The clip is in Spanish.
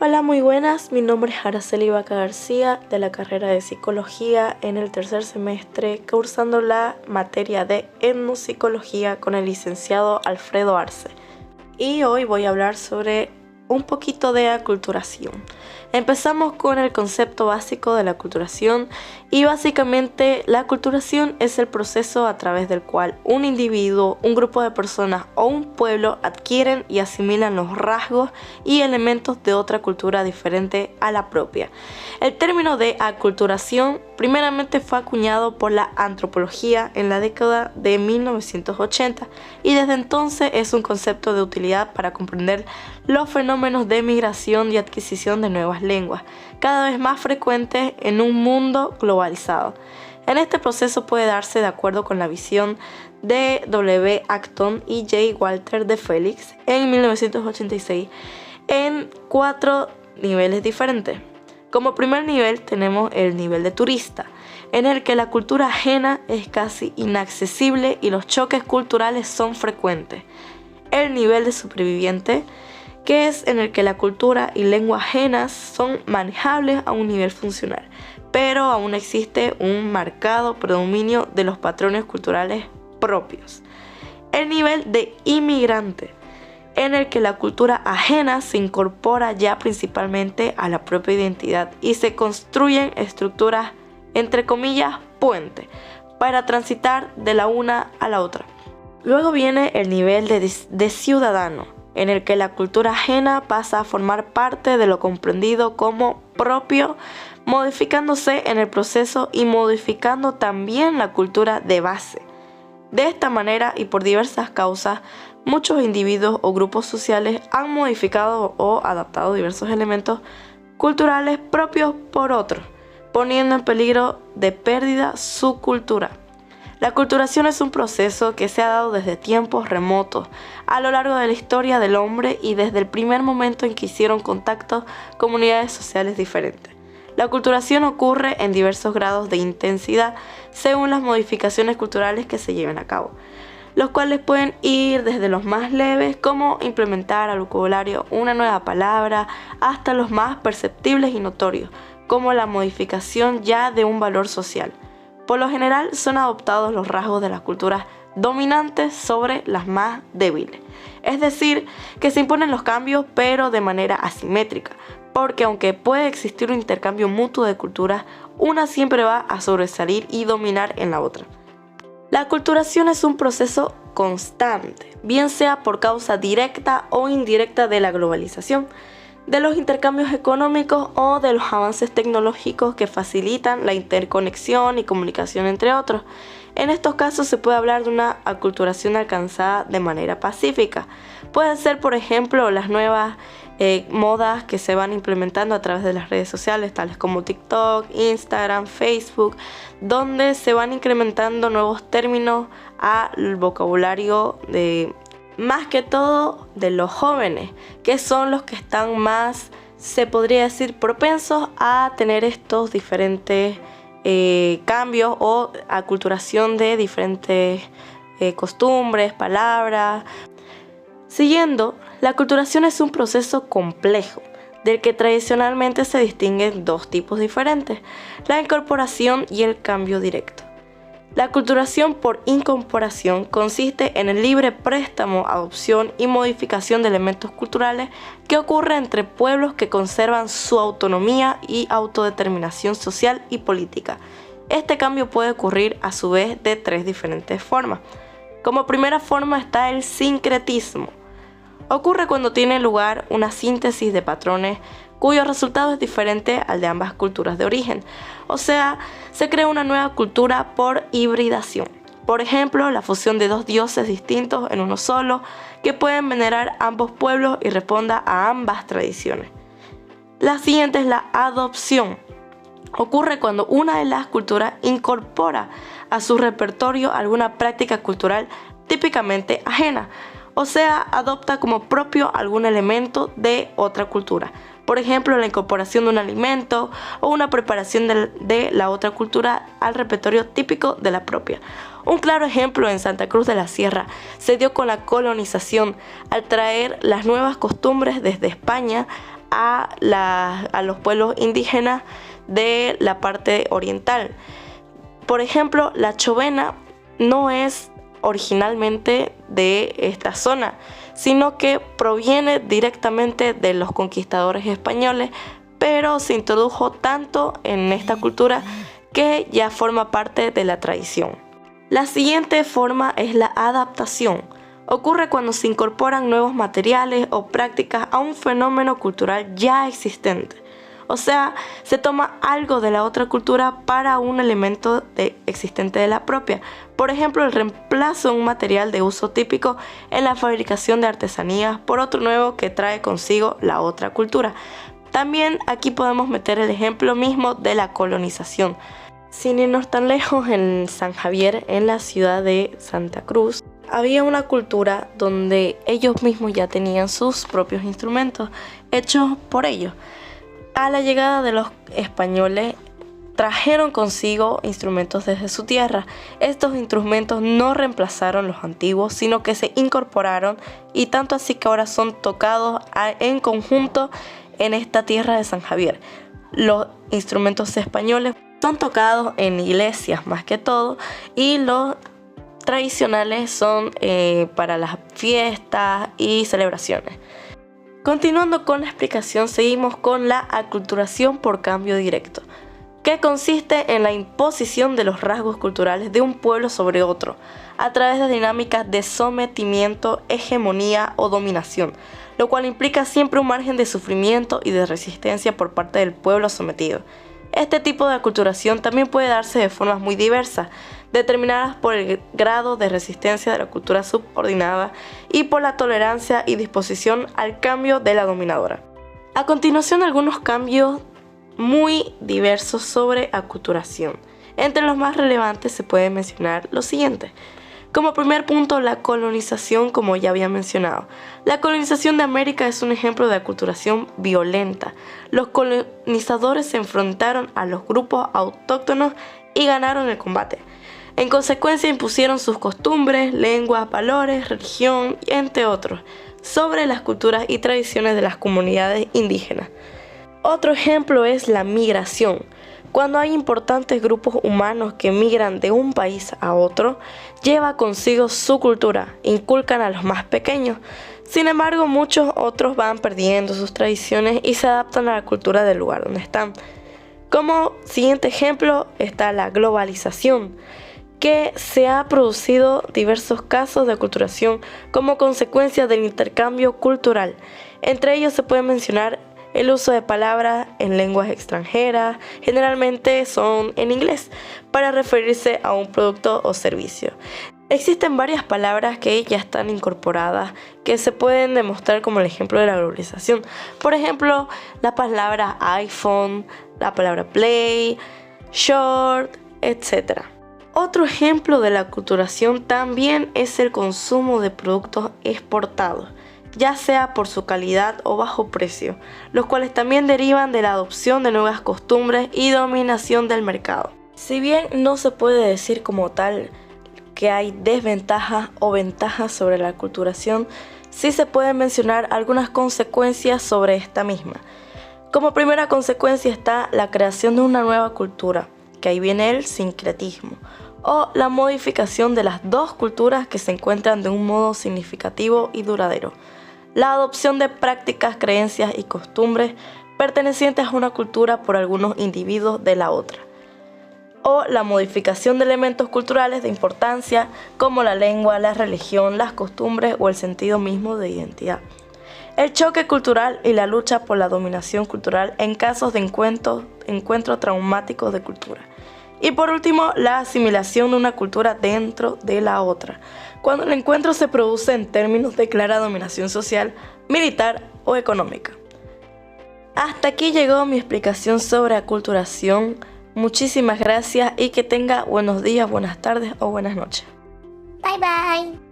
Hola, muy buenas. Mi nombre es Araceli Vaca García, de la carrera de Psicología en el tercer semestre, cursando la materia de Etnopsicología con el licenciado Alfredo Arce. Y hoy voy a hablar sobre un poquito de aculturación. Empezamos con el concepto básico de la aculturación y básicamente la aculturación es el proceso a través del cual un individuo, un grupo de personas o un pueblo adquieren y asimilan los rasgos y elementos de otra cultura diferente a la propia. El término de aculturación primeramente fue acuñado por la antropología en la década de 1980 y desde entonces es un concepto de utilidad para comprender los fenómenos de migración y adquisición de nuevas lenguas, cada vez más frecuentes en un mundo globalizado. En este proceso puede darse de acuerdo con la visión de W. Acton y J. Walter de Felix en 1986 en 4 niveles diferentes. Como primer nivel tenemos el nivel de turista, en el que la cultura ajena es casi inaccesible y los choques culturales son frecuentes. El nivel de superviviente, que es en el que la cultura y lengua ajenas son manejables a un nivel funcional, pero aún existe un marcado predominio de los patrones culturales propios. El nivel de inmigrante, en el que la cultura ajena se incorpora ya principalmente a la propia identidad y se construyen estructuras, entre comillas, puente, para transitar de la una a la otra. Luego viene el nivel de ciudadano, en el que la cultura ajena pasa a formar parte de lo comprendido como propio, modificándose en el proceso y modificando también la cultura de base. De esta manera y por diversas causas, muchos individuos o grupos sociales han modificado o adaptado diversos elementos culturales propios por otros, poniendo en peligro de pérdida su cultura. La aculturación es un proceso que se ha dado desde tiempos remotos, a lo largo de la historia del hombre y desde el primer momento en que hicieron contacto comunidades sociales diferentes. La aculturación ocurre en diversos grados de intensidad según las modificaciones culturales que se lleven a cabo, los cuales pueden ir desde los más leves, como implementar al vocabulario una nueva palabra, hasta los más perceptibles y notorios, como la modificación ya de un valor social. Por lo general son adoptados los rasgos de las culturas dominantes sobre las más débiles. Es decir, que se imponen los cambios pero de manera asimétrica, porque aunque puede existir un intercambio mutuo de culturas, una siempre va a sobresalir y dominar en la otra. La aculturación es un proceso constante, bien sea por causa directa o indirecta de la globalización, de los intercambios económicos o de los avances tecnológicos que facilitan la interconexión y comunicación entre otros. En estos casos se puede hablar de una aculturación alcanzada de manera pacífica. Pueden ser, por ejemplo, las nuevas modas que se van implementando a través de las redes sociales, tales como TikTok, Instagram, Facebook, donde se van incrementando nuevos términos al vocabulario de más que todo de los jóvenes, que son los que están más, se podría decir, propensos a tener estos diferentes cambios o aculturación de diferentes costumbres, palabras. Siguiendo, la aculturación es un proceso complejo, del que tradicionalmente se distinguen 2 tipos diferentes, la incorporación y el cambio directo. La aculturación por incorporación consiste en el libre préstamo, adopción y modificación de elementos culturales que ocurre entre pueblos que conservan su autonomía y autodeterminación social y política. Este cambio puede ocurrir a su vez de 3 diferentes formas. Como primera forma está el sincretismo. Ocurre cuando tiene lugar una síntesis de patrones cuyo resultado es diferente al de ambas culturas de origen. O sea, se crea una nueva cultura por hibridación. Por ejemplo, la fusión de 2 dioses distintos en uno solo, que pueden venerar ambos pueblos y responda a ambas tradiciones. La siguiente es la adopción. Ocurre cuando una de las culturas incorpora a su repertorio alguna práctica cultural típicamente ajena, o sea, adopta como propio algún elemento de otra cultura. Por ejemplo, la incorporación de un alimento o una preparación de la otra cultura al repertorio típico de la propia. Un claro ejemplo en Santa Cruz de la Sierra se dio con la colonización, al traer las nuevas costumbres desde España a los pueblos indígenas de la parte oriental. Por ejemplo, la chovena no es originalmente de esta zona, sino que proviene directamente de los conquistadores españoles, pero se introdujo tanto en esta cultura que ya forma parte de la tradición. La siguiente forma es la adaptación. Ocurre cuando se incorporan nuevos materiales o prácticas a un fenómeno cultural ya existente. O sea, se toma algo de la otra cultura para un elemento existente de la propia. Por ejemplo, el reemplazo de un material de uso típico en la fabricación de artesanías por otro nuevo que trae consigo la otra cultura. También aquí podemos meter el ejemplo mismo de la colonización. Sin irnos tan lejos, en San Javier, en la ciudad de Santa Cruz, había una cultura donde ellos mismos ya tenían sus propios instrumentos hechos por ellos. A la llegada de los españoles trajeron consigo instrumentos desde su tierra. Estos instrumentos no reemplazaron los antiguos, sino que se incorporaron, y tanto así que ahora son tocados en conjunto en esta tierra de San Javier. Los instrumentos españoles son tocados en iglesias más que todo, y los tradicionales son para las fiestas y celebraciones. Continuando con la explicación, seguimos con la aculturación por cambio directo, que consiste en la imposición de los rasgos culturales de un pueblo sobre otro, a través de dinámicas de sometimiento, hegemonía o dominación, lo cual implica siempre un margen de sufrimiento y de resistencia por parte del pueblo sometido. Este tipo de aculturación también puede darse de formas muy diversas, determinadas por el grado de resistencia de la cultura subordinada y por la tolerancia y disposición al cambio de la dominadora. A continuación, algunos cambios muy diversos sobre aculturación. Entre los más relevantes se puede mencionar los siguientes. Como primer punto, la colonización, como ya había mencionado. La colonización de América es un ejemplo de aculturación violenta. Los colonizadores se enfrentaron a los grupos autóctonos y ganaron el combate. En consecuencia, impusieron sus costumbres, lenguas, valores, religión, entre otros, sobre las culturas y tradiciones de las comunidades indígenas. Otro ejemplo es la migración. Cuando hay importantes grupos humanos que migran de un país a otro, lleva consigo su cultura, inculcan a los más pequeños. Sin embargo, muchos otros van perdiendo sus tradiciones y se adaptan a la cultura del lugar donde están. Como siguiente ejemplo está la globalización, que se ha producido diversos casos de aculturación como consecuencia del intercambio cultural. Entre ellos se puede mencionar el uso de palabras en lenguas extranjeras, generalmente son en inglés, para referirse a un producto o servicio. Existen varias palabras que ya están incorporadas que se pueden demostrar como el ejemplo de la globalización. Por ejemplo, la palabra iPhone, la palabra Play, Short, etc. Otro ejemplo de la aculturación también es el consumo de productos exportados, ya sea por su calidad o bajo precio, los cuales también derivan de la adopción de nuevas costumbres y dominación del mercado. Si bien no se puede decir como tal que hay desventajas o ventajas sobre la aculturación, sí se pueden mencionar algunas consecuencias sobre esta misma. Como primera consecuencia está la creación de una nueva cultura, que ahí viene el sincretismo, o la modificación de las dos culturas que se encuentran de un modo significativo y duradero. La adopción de prácticas, creencias y costumbres pertenecientes a una cultura por algunos individuos de la otra. O la modificación de elementos culturales de importancia como la lengua, la religión, las costumbres o el sentido mismo de identidad. El choque cultural y la lucha por la dominación cultural en casos de encuentros traumáticos de cultura. Y por último, la asimilación de una cultura dentro de la otra, cuando el encuentro se produce en términos de clara dominación social, militar o económica. Hasta aquí llegó mi explicación sobre aculturación. Muchísimas gracias y que tenga buenos días, buenas tardes o buenas noches. Bye bye.